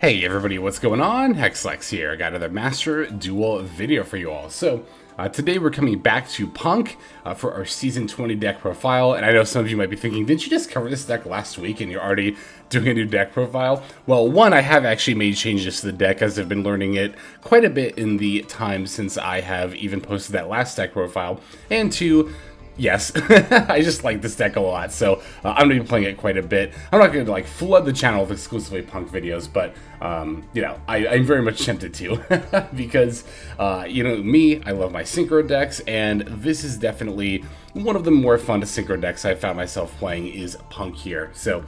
Hey everybody, what's going on? Hexlex here. I got another Master Duel video for you all. So, today we're coming back to Punk for our Season 20 deck profile. And I know some of you might be thinking, didn't you just cover this deck last week and you're already doing a new deck profile? Well, one, I have actually made changes to the deck as I've been learning it quite a bit in the time since I have even posted that last deck profile. And two, yes, I just like this deck a lot, so I'm going to be playing it quite a bit. I'm not going to like flood the channel with exclusively Punk videos, but you know, I'm very much tempted to because you know me, I love my Synchro decks, and this is definitely one of the more fun to Synchro decks I've found myself playing is Punk here. So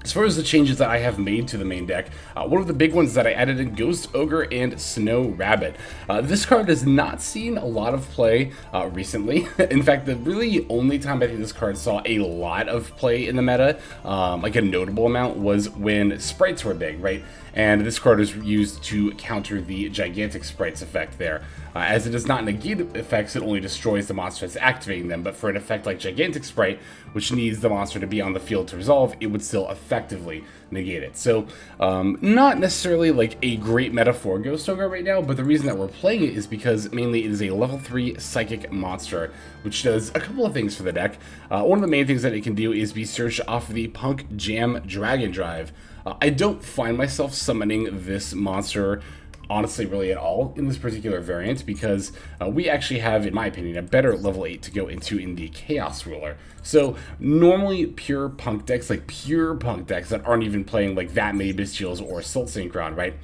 as far as the changes that I have made to the main deck, one of the big ones that I added in Ghost Ogre and Snow Rabbit. This card has not seen a lot of play recently. In fact, the really only time I think this card saw a lot of play in the meta, like a notable amount, was when sprites were big, right? And this card is used to counter the Gigantic Sprites effect there. As it does not negate effects, it only destroys the monster that's activating them, but for an effect like Gigantic Sprite, which needs the monster to be on the field to resolve, it would still effectively negate it. So, not necessarily like a great meta for Ghost Ogre right now, but the reason that we're playing it is because mainly it is a level 3 Psychic monster, which does a couple of things for the deck. One of the main things that it can do is be searched off the Punk Jam Dragon Drive. I don't find myself summoning this monster honestly really at all in this particular variant because we actually have, in my opinion, a better level 8 to go into in the Chaos Ruler. So normally pure Punk decks, like pure Punk decks that aren't even playing like that many Bystials or Assault Synchron, right?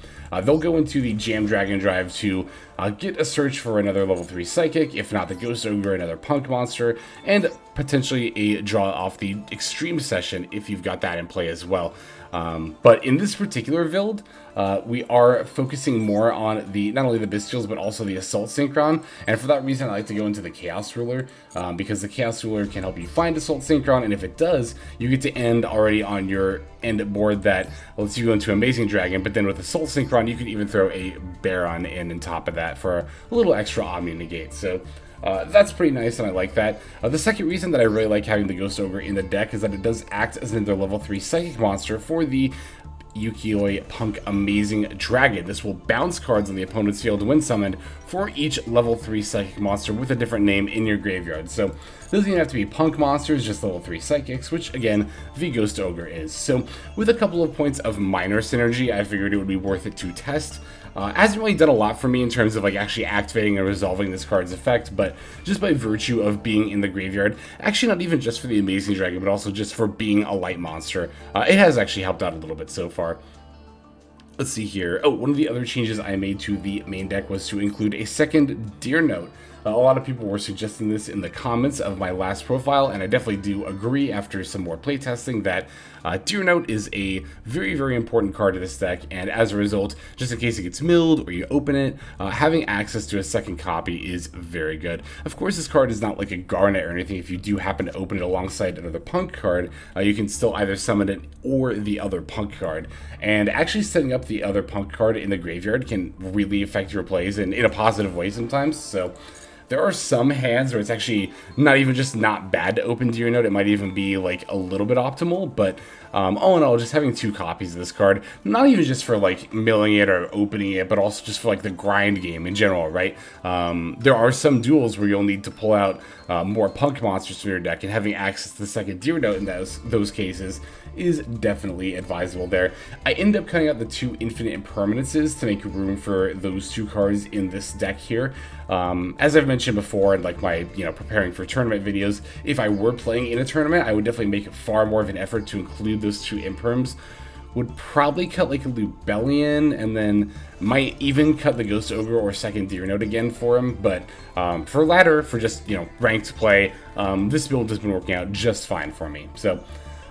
They'll go into the Jam Dragon Drive to get a search for another level 3 Psychic, if not the Ghost Ogre, another Punk monster, and potentially a draw off the Extreme Session if you've got that in play as well. But in this particular build, we are focusing more on the not only the Bystials but also the Assault Synchron, and for that reason I like to go into the Chaos Ruler, because the Chaos Ruler can help you find Assault Synchron, and if it does, you get to end already on your end board that lets you go into Amazing Dragon, but then with Assault Synchron you can even throw a Baronne in on top of that for a little extra Amin negate. So that's pretty nice, and I like that. The second reason that I really like having the Ghost Ogre in the deck is that it does act as another level 3 Psychic monster for the Ukiyoe Punk Amazing Dragon. This will bounce cards on the opponent's field when summoned for each level 3 Psychic monster with a different name in your graveyard. So it doesn't even have to be Punk monsters, just level 3 Psychics, which again, the Ghost Ogre is. So with a couple of points of minor synergy, I figured it would be worth it to test. Hasn't really done a lot for me in terms of like actually activating and resolving this card's effect, but just by virtue of being in the graveyard, actually not even just for the Amazing Dragon, but also just for being a light monster, it has actually helped out a little bit so far. Let's see here. Oh, one of the other changes I made to the main deck was to include a second Deer Note. A lot of people were suggesting this in the comments of my last profile, and I definitely do agree after some more playtesting that Deer Note is a very, very important card to this deck, and as a result, just in case it gets milled or you open it, having access to a second copy is very good. Of course, this card is not like a Garnet or anything. If you do happen to open it alongside another Punk card, you can still either summon it or the other Punk card, and actually setting up the other Punk card in the graveyard can really affect your plays in a positive way sometimes. So there are some hands where it's actually not even just not bad to open Deer Note. It might even be like a little bit optimal, but all in all, just having 2 copies of this card, not even just for like milling it or opening it, but also just for like the grind game in general, right? There are some duels where you'll need to pull out more Punk monsters from your deck, and having access to the second Deer Note in those cases is definitely advisable there. I ended up cutting out the 2 Infinite Impermanences to make room for those 2 cards in this deck here. As I've mentioned before in like my, preparing for tournament videos, if I were playing in a tournament, I would definitely make far more of an effort to include those 2 Imperms. Would probably cut like a Lubellion, and then might even cut the Ghost Ogre or second Deer Note again for him, but for ladder, for just, ranked play, this build has been working out just fine for me. So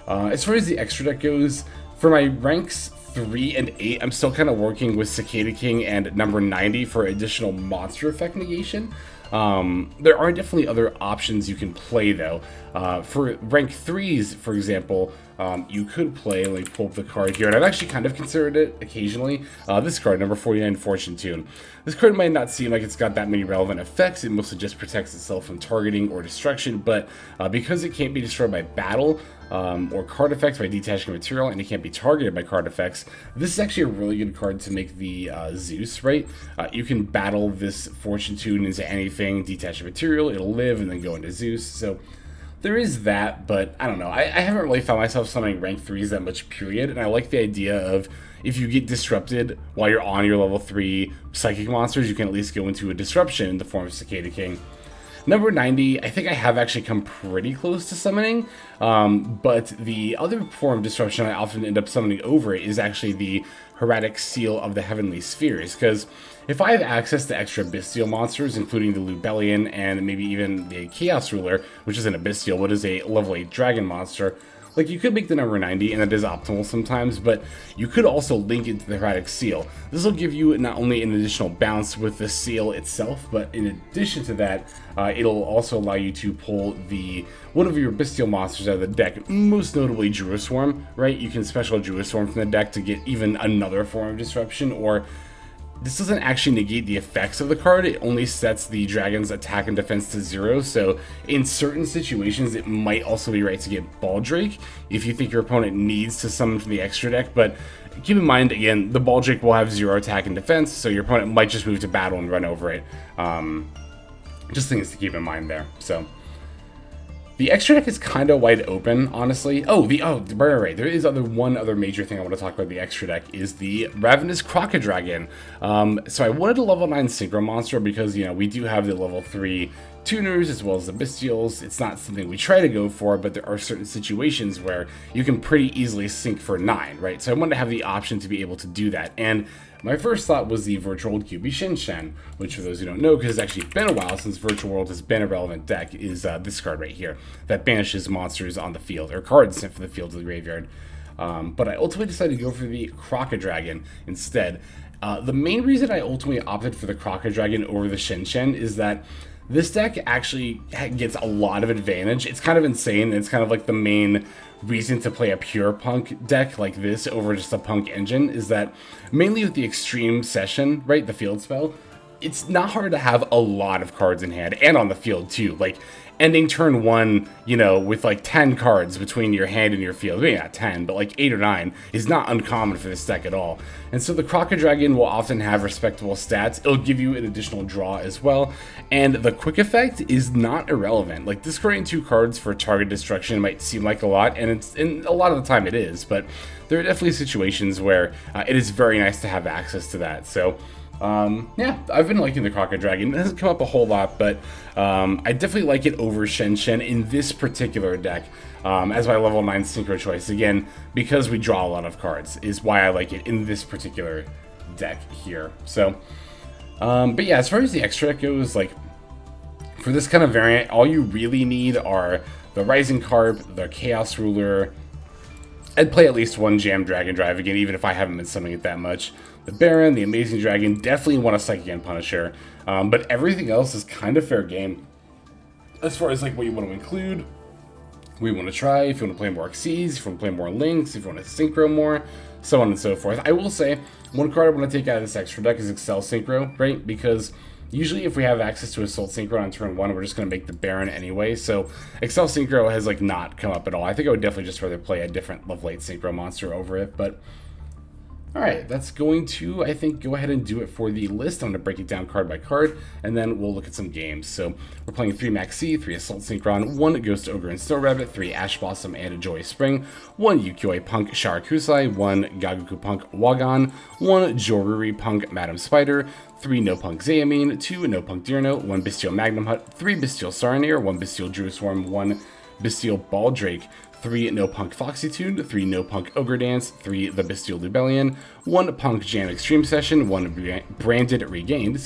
as far as the extra deck goes, for my ranks 3 and 8, I'm still kind of working with Cicada King and number 90 for additional monster effect negation. There are definitely other options you can play though. For rank 3s, for example, you could play, let me pull up the card here, and I've actually kind of considered it occasionally. This card, number 49, Fortune Tune. This card might not seem like it's got that many relevant effects. It mostly just protects itself from targeting or destruction, but because it can't be destroyed by battle, or card effects by detaching material, and it can't be targeted by card effects. This is actually a really good card to make the ZEUS, right? You can battle this Fortune Tune into anything, detach a material, it'll live, and then go into ZEUS. So there is that, but I don't know. I haven't really found myself summoning rank 3s that much, period, and I like the idea of if you get disrupted while you're on your level 3 psychic monsters, you can at least go into a disruption in the form of Cicada King. Number 90, I think I have actually come pretty close to summoning, but the other form of disruption I often end up summoning over it is actually the Hermetic Seal of the Heavenly Spheres, because if I have access to extra Bystial monsters, including the Lubellion and maybe even the Chaos Ruler, which isn't a Bystial, but is a level 8 dragon monster, like, you could make the number 90, and that is optimal sometimes, but you could also link it to the Hermetic Seal. This will give you not only an additional bounce with the seal itself, but in addition to that, it'll also allow you to pull one of your Bystial monsters out of the deck, most notably Druiswarm, right? You can special Druiswarm from the deck to get even another form of disruption, or this doesn't actually negate the effects of the card, it only sets the dragon's attack and defense to 0, so in certain situations it might also be right to get Baldrake if you think your opponent needs to summon from the extra deck, but keep in mind, again, the Baldrake will have 0 attack and defense, so your opponent might just move to battle and run over it. Just things to keep in mind there, so. The extra deck is kind of wide open, honestly. Right. There is one other major thing I want to talk about the extra deck is the Ravenous Crocodragon. So I wanted a level 9 Synchro monster because, we do have the level 3 tuners as well as the Bystials. It's not something we try to go for, but there are certain situations where you can pretty easily sync for 9, right? So I wanted to have the option to be able to do that. And my first thought was the Virtual World QB Shen, which for those who don't know, because it's actually been a while since Virtual World has been a relevant deck, is this card right here that banishes monsters on the field, or cards sent from the field to the graveyard. But I ultimately decided to go for the Crocodragon instead. The main reason I ultimately opted for the Crocodragon over the Shen is that this deck actually gets a lot of advantage. It's kind of insane. It's kind of like the main reason to play a pure Punk deck like this over just a Punk engine is that mainly with the Extreme Session, right, the field spell, it's not hard to have a lot of cards in hand and on the field too. Like ending turn 1, with like 10 cards between your hand and your field, maybe not 10, but like 8 or 9 is not uncommon for this deck at all. And so the Crocodragon will often have respectable stats. It'll give you an additional draw as well. And the quick effect is not irrelevant. Like discarding 2 cards for target destruction might seem like a lot, and a lot of the time it is, but there are definitely situations where it is very nice to have access to that. So yeah, I've been liking the Crocodragon. It hasn't come up a whole lot, but I definitely like it over Shen in this particular deck as my level 9 Synchro choice. Again, because we draw a lot of cards is why I like it in this particular deck here. So, but yeah, as far as the extra deck goes, like for this kind of variant, all you really need are the Rising Carp, the Chaos Ruler. I'd play at least 1 Jam Dragon Drive again, even if I haven't been summoning it that much. The Baron, the Amazing Dragon, definitely want a Psychic and Punisher, but everything else is kind of fair game. As far as like what you want to include, what you want to try, if you want to play more Arctheys, if you want to play more Links, if you want to Synchro more, so on and so forth. I will say, one card I want to take out of this extra deck is Accel Synchro, right? Because usually if we have access to Assault Synchron on turn 1, we're just going to make the Baron anyway, so Accel Synchro has like not come up at all. I think I would definitely just rather play a different level 8 Synchro monster over it, but alright, that's going to, I think, go ahead and do it for the list. I'm going to break it down card by card, and then we'll look at some games. So, we're playing 3 Maxx, 3 Assault Synchron, 1 Ghost Ogre and Snow Rabbit, 3 Ash Blossom and a Joyous Spring, 1 Ukiyoe Punk Sharakusai, 1 Gabu Wa Gon, 1 Joruri Punk Madam Spider, 3 Noh-P.U.N.K Amin, 2 Noh-P.U.N.K Dirno, 1 Bystial Magnamhut, 3 Bystial Saronir, 1 Bystial Druiswarm, 1 Bystial Baldrake, 3 Noh-P.U.N.K Foxy Tune, 3 Noh-P.U.N.K Ogre Dance, 3 the Bystial Lubellion, 1 Punk Jam Extreme Session, 1 Branded Regained,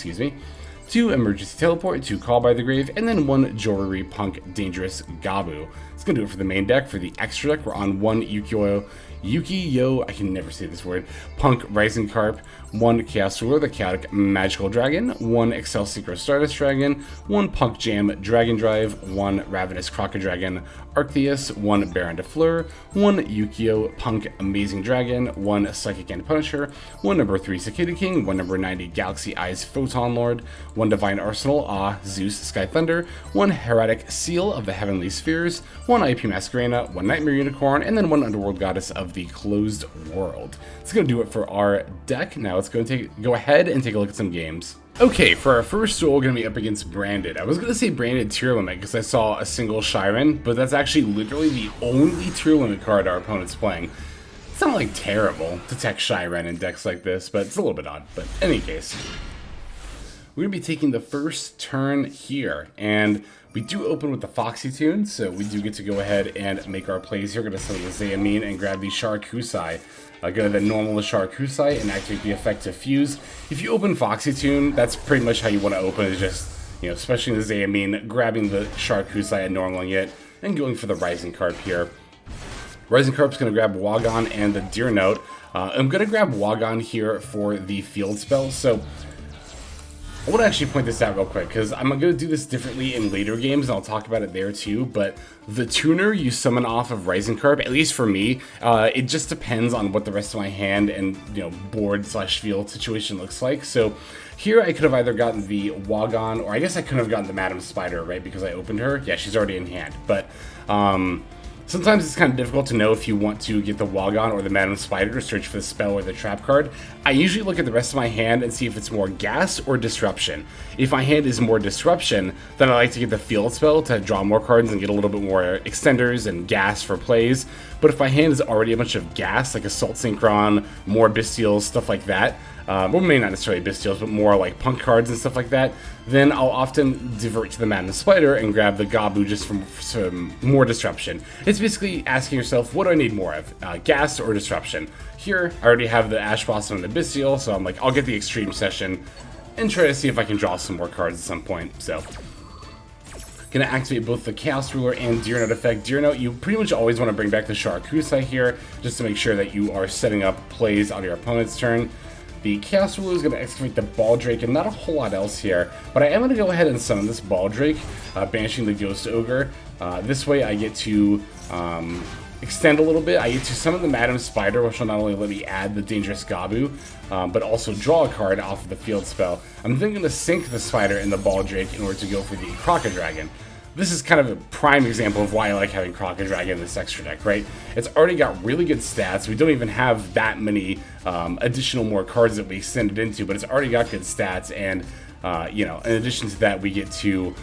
2 Emergency Teleport, 2 Call by the Grave, and then 1 Joruri Punk Dangerous Gabu. It's going to do it for the main deck. For the extra deck, we're on 1 Ukiyoe Ukiyoe, I can never say this word, Punk Rising Carp, 1 Chaos Ruler, the Chaotic Magical Dragon, 1 Accel Synchro Stardust Dragon, 1 Punk Jam Dragon Drive, 1 Ravenous Crocodragon Arctheys, 1 Baronne de Fleur, 1 Ukiyoe Punk Amazing Dragon, 1 Psychic and Punisher, 1 number 3 Cicada King, 1 number 90 Galaxy Eyes Photon Lord, 1 Divine Arsenal AA-ZEUS Sky Thunder, 1 Heretic Seal of the Heavenly Spheres, 1 IP Masquerena, 1 Nightmare Unicorn, and then 1 Underworld Goddess of the Closed World. It's going to do it for our deck. Now let's go ahead and take a look at some games. Okay, for our first duel, we're going to be up against Branded. I was going to say Branded Tier Limit because I saw a single Shiren, but that's actually literally the only Tier Limit card our opponent's playing. It's not like terrible to tech Shiren in decks like this, but it's a little bit odd. But in any case, we're going to be taking the first turn here, and we do open with the Foxy tune, so we do get to go ahead and make our plays here. We're going to summon the Amin and grab the Sharakusai. Go to the normal Sharakusai and activate the effect to fuse. If you open Foxy tune, that's pretty much how you want to open it. Is just, you know, especially in the Amin, grabbing the Sharakusai and normaling it, and going for the Rising Carp here. Rising Carp's going to grab Wa Gon and the Deer Note. I'm going to grab Wa Gon here for the field spell. So I want to actually point this out real quick, because I'm going to do this differently in later games, and I'll talk about it there too, but the tuner you summon off of Rising Carp, at least for me, it just depends on what the rest of my hand and, you know, board slash field situation looks like. So here I could have either gotten the Wa Gon, or I guess I couldn't have gotten the Madam Spider, right, because I opened her. Yeah, she's already in hand, but sometimes it's kind of difficult to know if you want to get the Wa Gon or the Madam Spider to search for the spell or the trap card. I usually look at the rest of my hand and see if it's more gas or disruption. If my hand is more disruption, then I like to get the field spell to draw more cards and get a little bit more extenders and gas for plays. But if my hand is already a bunch of gas, like Assault Synchron, more Bystials, stuff like that, well, maybe not necessarily Bystials, but more like Punk cards and stuff like that, then I'll often divert to the Madam Spider and grab the Gabu just for some more disruption. It's basically asking yourself, what do I need more of, gas or disruption? Here, I already have the Ash Blossom and the Bystial, so I'm like, I'll get the Extreme Session and try to see if I can draw some more cards at some point. So, gonna activate both the Chaos Ruler and Deer Note effect. Deer Note, you pretty much always want to bring back the Sharakusai here, just to make sure that you are setting up plays on your opponent's turn. The Chaos Ruler is going to excavate the Baldrake, and not a whole lot else here, but I am going to go ahead and summon this Baldrake, banishing the Ghost Ogre. This way I get to extend a little bit. I get to summon the Madam Spider, which will not only let me add the Dangerous Gabu, but also draw a card off of the field spell. I'm then going to sink the Spider in the Baldrake in order to go for the Crocodragon. This is kind of a prime example of why I like having Crocodragon in this extra deck, right? It's already got really good stats. We don't even have that many additional more cards that we extended into, but it's already got good stats, and, you know, in addition to that, we get to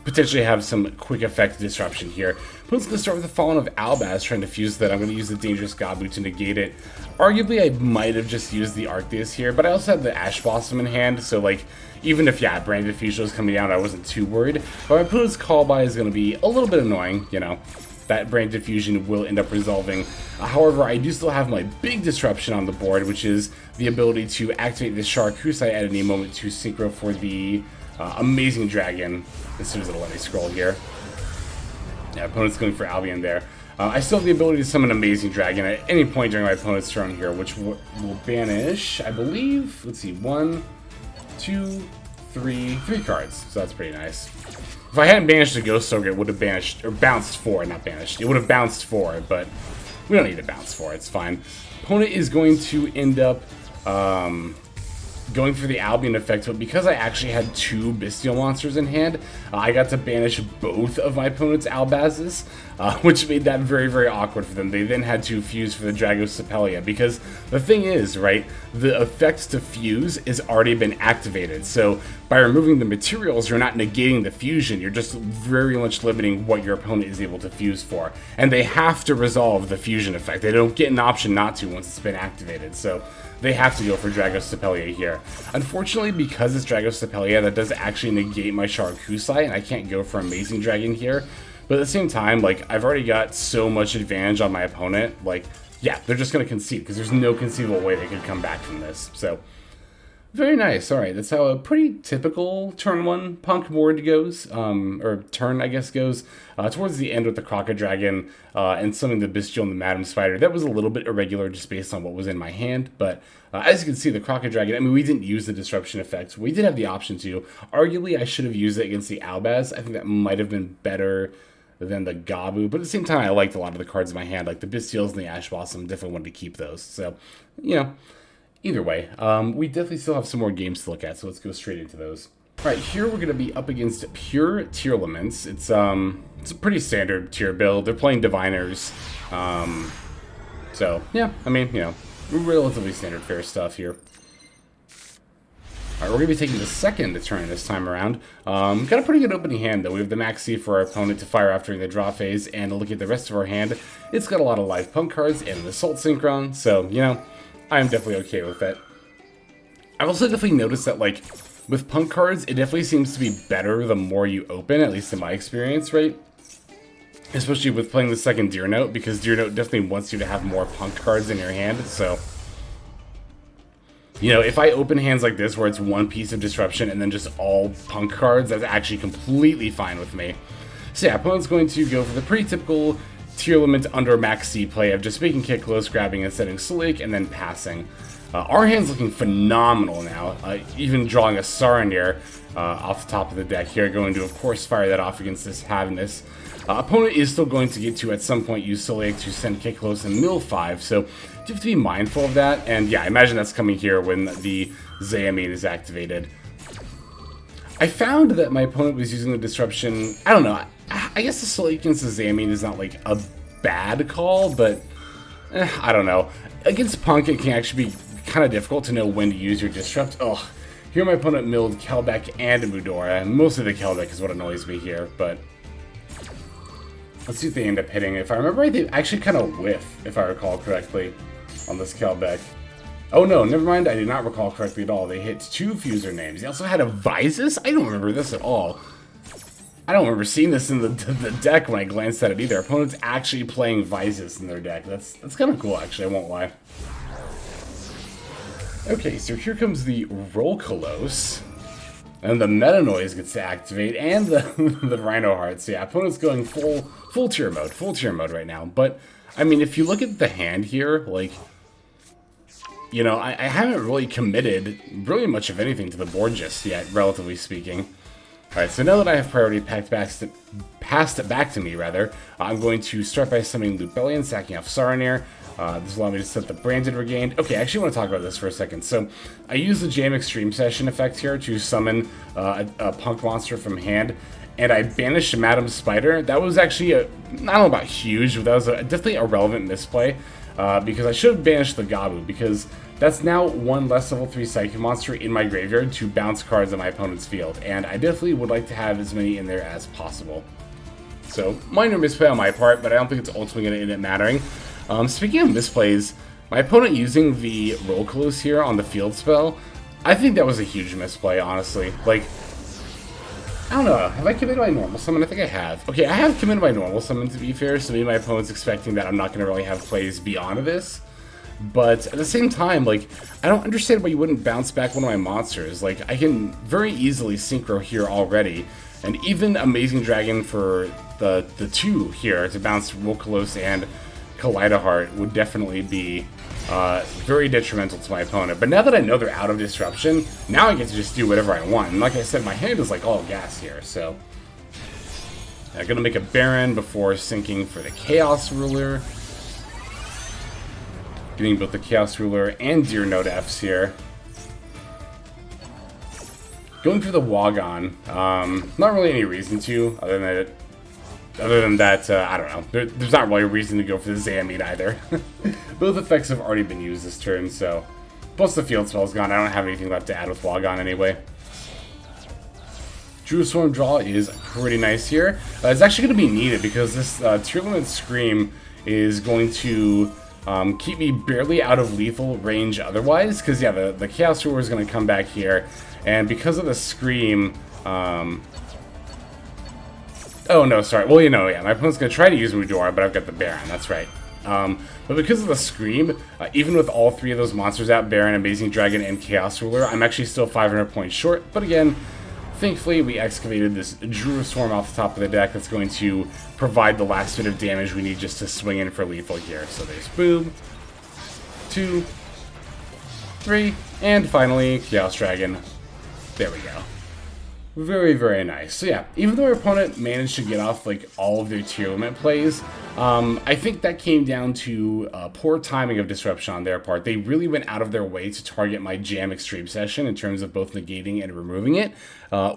potentially have some quick effect disruption here. Opponent's going to start with the Fallen of Albaz, trying to fuse that. I'm going to use the Dangerous Gabu to negate it. Arguably, I might have just used the Arctheys here, but I also have the Ash Blossom in hand, so, like, even if, yeah, Branded Fusion was coming down, I wasn't too worried. But my opponent's call by is going to be a little bit annoying, you know. That Branded Fusion will end up resolving. However, I do still have my big disruption on the board, which is the ability to activate this Sharakusai at any moment to Synchro for the Amazing Dragon, as soon as it'll let me scroll here. Yeah, opponent's going for Albion there. I still have the ability to summon Amazing Dragon at any point during my opponent's turn here, which will banish, I believe, let's see, 1, 2, 3 cards. So that's pretty nice. If I hadn't banished the Ghost Ogre, it would have banished, or bounced 4, not banished. It would have bounced 4, but we don't need to bounce 4, it's fine. Opponent is going to end up going for the Albion effect, but because I actually had 2 Bystial monsters in hand, I got to banish both of my opponent's Albazes, which made that very, very awkward for them. They then had to fuse for the Dragoseppelia, because the thing is, right, the effect to fuse has already been activated, so by removing the materials, you're not negating the fusion, you're just very much limiting what your opponent is able to fuse for, and they have to resolve the fusion effect. They don't get an option not to once it's been activated, so they have to go for Dragoseppelia here. Unfortunately, because it's Dragoseppelia, that does actually negate my Sharakusai, and I can't go for Amazing Dragon here. But at the same time, like, I've already got so much advantage on my opponent, like, yeah, they're just going to concede, because there's no conceivable way they could come back from this. So, Very nice. All right, that's how a pretty typical turn 1 punk board goes, or turn, I guess, goes. Towards the end with the Crocodragon and something the Bystial and the Madam Spider. That was a little bit irregular just based on what was in my hand, but as you can see, the Crocodragon, I mean, we didn't use the disruption effect. We did have the option to. Arguably, I should have used it against the Albaz. I think that might have been better than the Gabu, but at the same time, I liked a lot of the cards in my hand, like the Bystials and the Ash Blossom. Definitely wanted to keep those, so, you know. Either way, we definitely still have some more games to look at, so let's go straight into those. All right, here we're going to be up against pure Tearlaments. It's a pretty standard tier build. They're playing Diviners, so yeah, I mean, you know, relatively standard fare stuff here. All right, we're going to be taking the second turn this time around. Got a pretty good opening hand, though. We have the Maxx for our opponent to fire off during the draw phase, and look at the rest of our hand. It's got a lot of live Punk cards and an Assault Synchron, so, you know, I'm definitely okay with it. I've also definitely noticed that, like, with Punk cards, it definitely seems to be better the more you open, at least in my experience, right? Especially with playing the second Deer Note, because Deer Note definitely wants you to have more Punk cards in your hand, so... You know, if I open hands like this, where it's one piece of disruption and then just all Punk cards, that's actually completely fine with me. So yeah, opponent's going to go for the pretty typical Tearlament under Maxx play of just making kick close, grabbing and setting Slick, and then passing. Our hand's looking phenomenal now, even drawing a Saronir off the top of the deck here, going to, of course, fire that off against this Ravenous. Opponent is still going to get to, at some point, use Slick to send kick close and mill 5, so you have to be mindful of that, and yeah, I imagine that's coming here when the Amin is activated. I found that my opponent was using the disruption, I don't know, I guess the Slick against the Amin is not like a bad call, but I don't know. Against Punk, it can actually be kind of difficult to know when to use your disrupt. Ugh. Here my opponent milled Kelbeck and Mudora. Mostly the Kelbeck is what annoys me here, but let's see if they end up hitting. If I remember right, they actually kind of whiff, if I recall correctly, on this Kelbeck. Oh no, never mind, I did not recall correctly at all. They hit 2 Fuser names. They also had a Vysis? I don't remember this at all. I don't remember seeing this in the deck when I glanced at it either. Opponent's actually playing Vysis in their deck. That's kind of cool, actually, I won't lie. Okay, so here comes the Rolcolos. And the Meta Noise gets to activate, and the Rhino Heart. So yeah, opponent's going full tier mode right now. But, I mean, if you look at the hand here, like, you know, I haven't really committed really much of anything to the board just yet, relatively speaking. Alright, so now that I have priority passed it back to me, rather, I'm going to start by summoning Lubellion, sacking off Saronir. This will allow me to set the Branded Regained. Okay, I actually want to talk about this for a second. So, I use the Jam Extreme Session effect here to summon a Punk monster from hand, and I banished Madam Spider. That was actually, I don't know about huge, but that was definitely a relevant misplay, because I should have banished the Gabu, because that's now one less level 3 Psychic monster in my graveyard to bounce cards on my opponent's field, and I definitely would like to have as many in there as possible. So, minor misplay on my part, but I don't think it's ultimately going to end up mattering. Speaking of misplays, my opponent using the Rolcolos here on the field spell, I think that was a huge misplay, honestly. Like, I don't know, have I committed my normal summon? I think I have. Okay, I have committed my normal summon, to be fair, so maybe my opponent's expecting that I'm not going to really have plays beyond this. But at the same time, like, I don't understand why you wouldn't bounce back one of my monsters. Like, I can very easily Synchro here already, and even Amazing Dragon for the 2 here to bounce Rolcolos and Kaleidoheart would definitely be very detrimental to my opponent. But now that I know they're out of disruption, now I get to just do whatever I want. And like I said, my hand is like all gas here, so I'm gonna make a Baron before sinking for the Chaos Ruler. Getting both the Chaos Ruler and Deer Note Fs here. Going for the Wa Gon. Not really any reason to, other than that, I don't know. There's not really a reason to go for the Amin either. Both effects have already been used this turn, so... Plus the field spell's gone. I don't have anything left to add with Wa Gon anyway. Druiswarm draw is pretty nice here. It's actually going to be needed because this Tearlament Scream is going to keep me barely out of lethal range otherwise. Because, yeah, the Chaos Ruler is going to come back here. And because of the Scream... Oh, no, sorry. Well, you know, yeah, my opponent's going to try to use Mudora, but I've got the Baron, that's right. But because of the Scream, even with all three of those monsters out, Baron, Amazing Dragon, and Chaos Ruler, I'm actually still 500 points short. But again, thankfully, we excavated this Druiswarm off the top of the deck that's going to provide the last bit of damage we need just to swing in for lethal here. So there's boom, 2, 3, and finally, Chaos Dragon. There we go. Very, very nice. So yeah, even though our opponent managed to get off like all of their tier limit plays, I think that came down to poor timing of disruption on their part. They really went out of their way to target my Jam Extreme session in terms of both negating and removing it,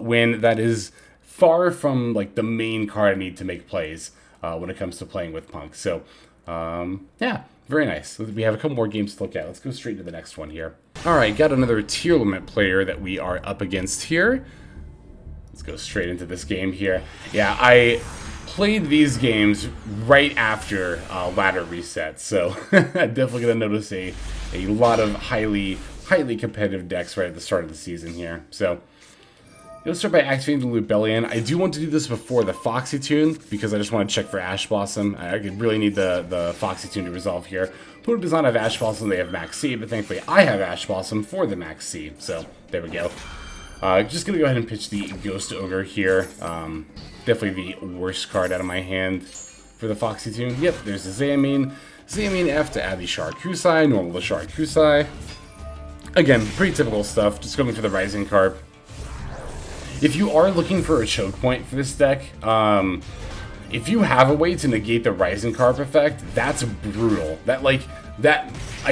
when that is far from like the main card I need to make plays when it comes to playing with Punk. So yeah, very nice. We have a couple more games to look at. Let's go straight to the next one here. All right, got another tier limit player that we are up against here. Let's go straight into this game here. Yeah, I played these games right after ladder reset, so definitely gonna notice a lot of highly competitive decks right at the start of the season here. So let's start by activating the Lubellion. I do want to do this before the Foxy tune because I just want to check for Ash Blossom. I really need the Foxy tune to resolve here. Opponent does not have Ash Blossom, they have Maxx, but thankfully I have Ash Blossom for the Maxx, so there we go. Just going to go ahead and pitch the Ghost Ogre here. Definitely the worst card out of my hand for the Foxy tune. Yep, there's the Amin. Amin F to add the Sharakusai, normal the Sharakusai. Again, pretty typical stuff, just going for the Rising Carp. If you are looking for a choke point for this deck, if you have a way to negate the Rising Carp effect, that's brutal.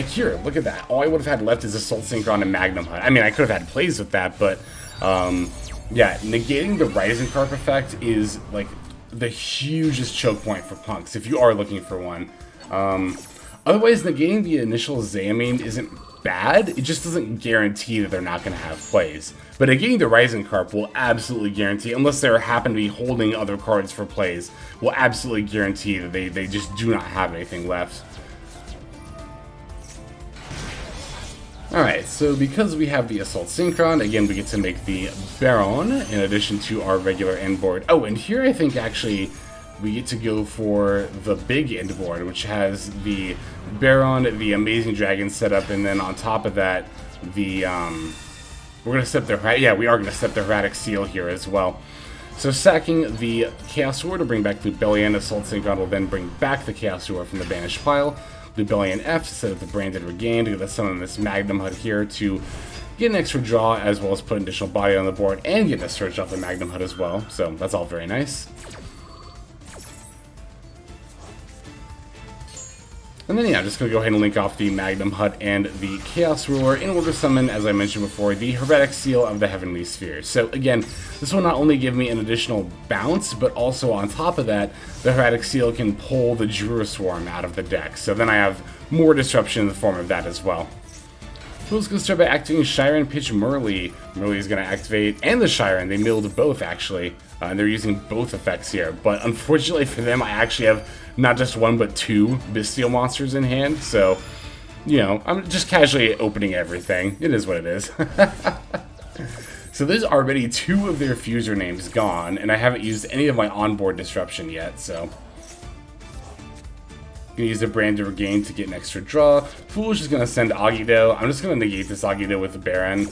Here, look at that. All I would have had left is Assault Synchron and Magnamhut. I mean, I could have had plays with that, but yeah, negating the Rising Carp effect is like the hugest choke point for punks if you are looking for one. Otherwise, negating the initial Zamin isn't bad. It just doesn't guarantee that they're not going to have plays. But negating the Rising Carp will absolutely guarantee, unless they happen to be holding other cards for plays, will absolutely guarantee that they just do not have anything left. Alright, so because we have the Assault Synchron, again, we get to make the Baronne in addition to our regular end board. Oh, and here I think actually we get to go for the big end board, which has the Baronne, the Amazing Dragon set up, and then on top of that, the, we're going to step the, yeah, we are going to step the Erratic Seal here as well. So sacking the Chaos Sword to bring back Lubellion, Assault Synchron will then bring back the Chaos Sword from the banished pile. Lubellion F to set up the Branded Regain to get us summon this Magnamhut here to get an extra draw, as well as put an additional body on the board and get a search off the Magnamhut as well. So that's all very nice. And then yeah, I'm just going to go ahead and link off the Magnamhut and the Chaos Ruler in order to summon, as I mentioned before, the Erratic Seal of the Heavenly Spheres. So again, this will not only give me an additional bounce, but also on top of that, the Erratic Seal can pull the Druiswarm out of the deck. So then I have more disruption in the form of that as well. So let's go start by activating Shiren, pitch Murley. Murley is going to activate, and the Shiren, they milled both actually. And they're using both effects here, but unfortunately for them, I actually have not just one, but two Bystial monsters in hand, so, you know, I'm just casually opening everything. It is what it is. So there's already two of their fuser names gone, and I haven't used any of my onboard disruption yet, so. Gonna use the Branded Regain to get an extra draw. Foolish is gonna send Ukiyoe. I'm just gonna negate this Ukiyoe with the Baron.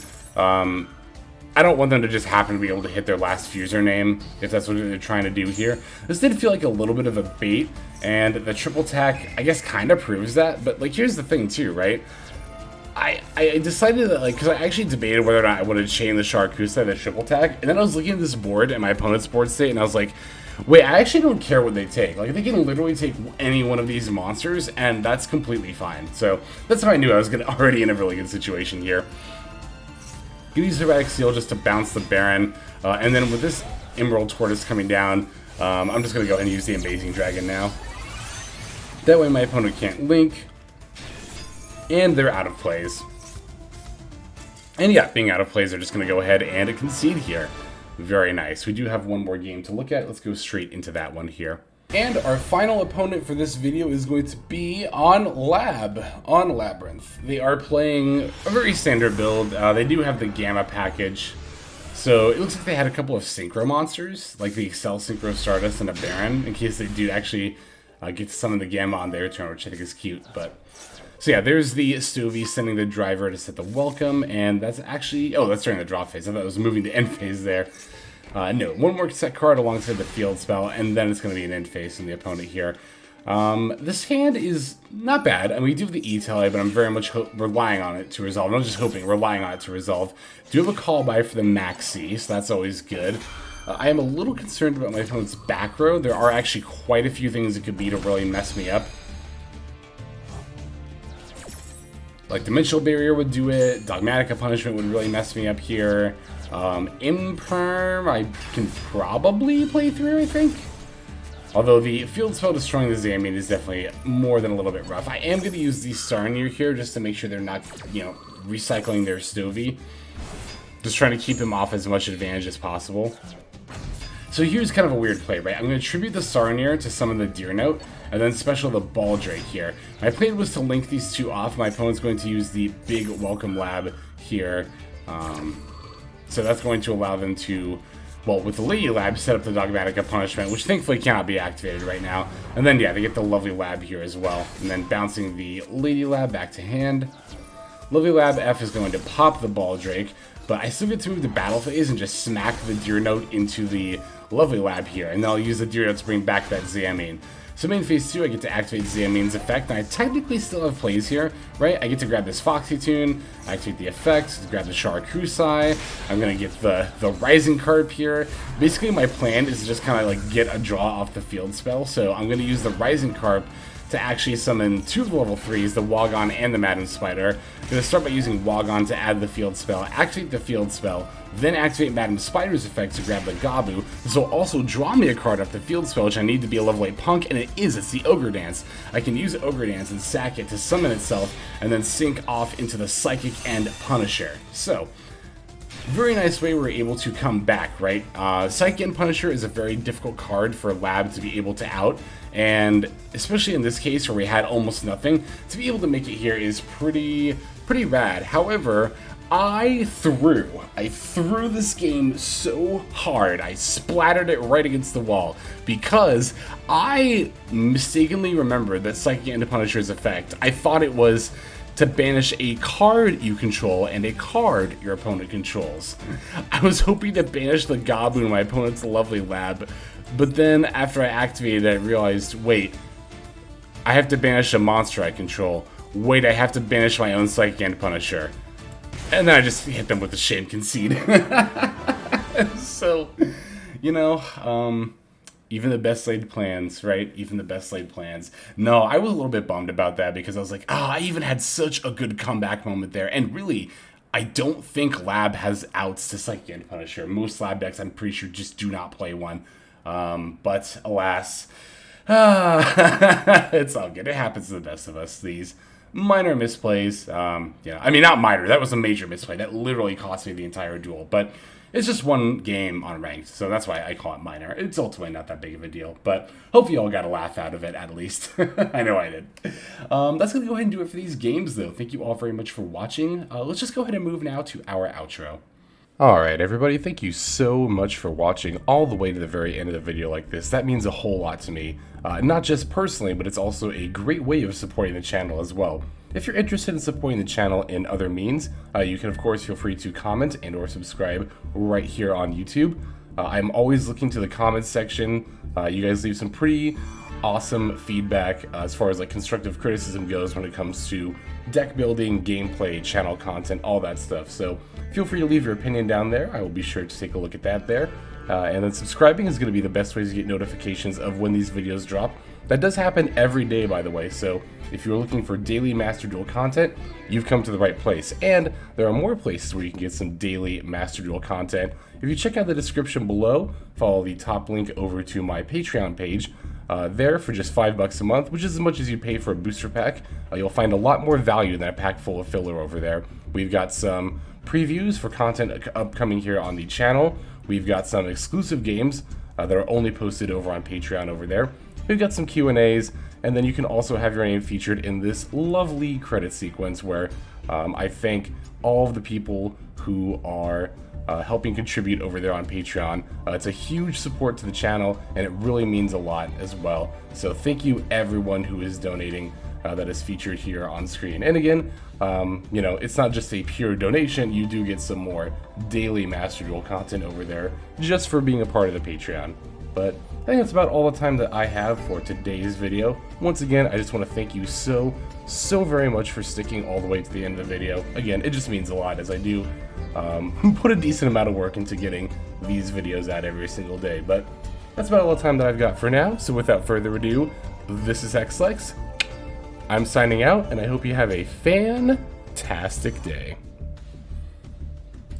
I don't want them to just happen to be able to hit their last fuser name, if that's what they're trying to do here. This did feel like a little bit of a bait, and the triple attack, I guess, kind of proves that. But, like, here's the thing, too, right? I decided that, like, because I actually debated whether or not I would have chained the Sharakusai, the triple attack, and then I was looking at this board and my opponent's board state, and I was like, wait, I actually don't care what they take. Like, they can literally take any one of these monsters, and that's completely fine. So, that's how I knew I was already in a really good situation here. Use the Erratic Seal just to bounce the Baron, and then with this Emerald Tortoise coming down, I'm just going to go ahead and use the Amazing Dragon now. That way my opponent can't link, and they're out of plays. And yeah, being out of plays, they're just going to go ahead and concede here. Very nice. We do have one more game to look at. Let's go straight into that one here. And our final opponent for this video is going to be on Labyrinth. They are playing a very standard build. They do have the Gamma package. So it looks like they had a couple of Synchro monsters, like the Accel Synchro Stardust and a Baron, in case they do actually get to summon the Gamma on their turn, which I think is cute. But so yeah, there's the Stovey sending the driver to set the welcome, and that's actually, oh, that's during the draw phase. I thought it was moving to end phase there. No, one more set card alongside the field spell, and then it's going to be an end phase from the opponent here. This hand is not bad, and we do have the E-Tele, but I'm very much relying on it to resolve. Not just hoping, relying on it to resolve. Do have a call by for the Maxx, so that's always good. I am a little concerned about my opponent's back row. There are actually quite a few things it could be to really mess me up. Like Dimensional Barrier would do it, Dogmatica Punishment would really mess me up here. Imperm, I can probably play through, I think. Although the field spell destroying the Amin is definitely more than a little bit rough. I am going to use the Sarnier here just to make sure they're not, you know, recycling their Stovey. Just trying to keep him off as much advantage as possible. So here's kind of a weird play, right? I'm going to tribute the Sarnier to summon the Deer Note, and then special the Baldrake here. My plan was to link these two off. My opponent's going to use the big Welcome Lab here. So that's going to allow them to, well, with the Lady Lab, set up the Dogmatica Punishment, which thankfully cannot be activated right now. And then, yeah, they get the Lovely Lab here as well. And then bouncing the Lady Lab back to hand. Lovely Lab F is going to pop the Baldrake, but I still get to move the battle phase and just smack the Deer Note into the Lovely Lab here. And then I'll use the Deer Note to bring back that Amin. So main phase 2, I get to activate Amin's effect, and I technically still have plays here, right? I get to grab this Foxy Tune, activate the effect, grab the Sharakusai, I'm going to get the Rising Carp here. Basically, my plan is to just kind of like get a draw off the field spell, so I'm going to use the Rising Carp to actually summon two of the level 3s, the Wa Gon and the Madam Spider. I'm going to start by using Wa Gon to add the field spell, activate the field spell, then activate Madam Spider's effect to grab the Gabu. This will also draw me a card off the field spell, which I need to be a level 8 punk, and it's the Ogre Dance. I can use Ogre Dance and sack it to summon itself, and then sync off into the Psychic and Punisher. So, very nice way we're able to come back, right? Psychic and Punisher is a very difficult card for Lab to be able to out, and especially in this case where we had almost nothing, to be able to make it here is pretty rad. However, I threw this game so hard, I splattered it right against the wall, because I mistakenly remembered that Psychic and Punisher's effect. I thought it was to banish a card you control and a card your opponent controls. I was hoping to banish the Gabu in my opponent's Lovely Lab, but then after I activated it, I realized, wait, I have to banish a monster I control. Wait, I have to banish my own Psychic and Punisher. And then I just hit them with the shame concede. So, you know, even the best laid plans, right? Even the best laid plans. No, I was a little bit bummed about that because I was like, I even had such a good comeback moment there. And really, I don't think Lab has outs to Psychic and Punisher. Most Lab decks, I'm pretty sure, just do not play one. But alas, it's all good. It happens to the best of us. These minor misplays. Yeah, I mean, not minor. That was a major misplay. That literally cost me the entire duel. But it's just one game on ranked, so that's why I call it minor. It's ultimately not that big of a deal, but hope you all got a laugh out of it, at least. I know I did. That's going to go ahead and do it for these games, though. Thank you all very much for watching. Let's just go ahead and move now to our outro. Alright everybody, thank you so much for watching all the way to the very end of the video like this. That means a whole lot to me. Not just personally, but it's also a great way of supporting the channel as well. If you're interested in supporting the channel in other means, you can of course feel free to comment and or subscribe right here on YouTube. I'm always looking to the comments section. You guys leave some pretty awesome feedback as far as like constructive criticism goes when it comes to deck building, gameplay, channel content, all that stuff. So feel free to leave your opinion down there. I will be sure to take a look at that there. And then subscribing is going to be the best way to get notifications of when these videos drop. That does happen every day, by the way, so if you're looking for daily Master Duel content, you've come to the right place. And there are more places where you can get some daily Master Duel content. If you check out the description below, follow the top link over to my Patreon page. There for just $5 a month, which is as much as you pay for a booster pack. You'll find a lot more value than a pack full of filler over there. We've got some previews for content upcoming here on the channel. We've got some exclusive games that are only posted over on Patreon over there. We've got some Q&As, and then you can also have your name featured in this lovely credit sequence where I thank all of the people who are helping contribute over there on Patreon. It's a huge support to the channel, and it really means a lot as well. So thank you everyone who is donating that is featured here on screen. And again, you know, it's not just a pure donation, you do get some more daily Master Duel content over there just for being a part of the Patreon. But I think that's about all the time that I have for today's video. Once again, I just want to thank you so very much for sticking all the way to the end of the video. Again, it just means a lot, as I do put a decent amount of work into getting these videos out every single day. But that's about all the time that I've got for now. So without further ado, this is Accel. I'm signing out, and I hope you have a fantastic day.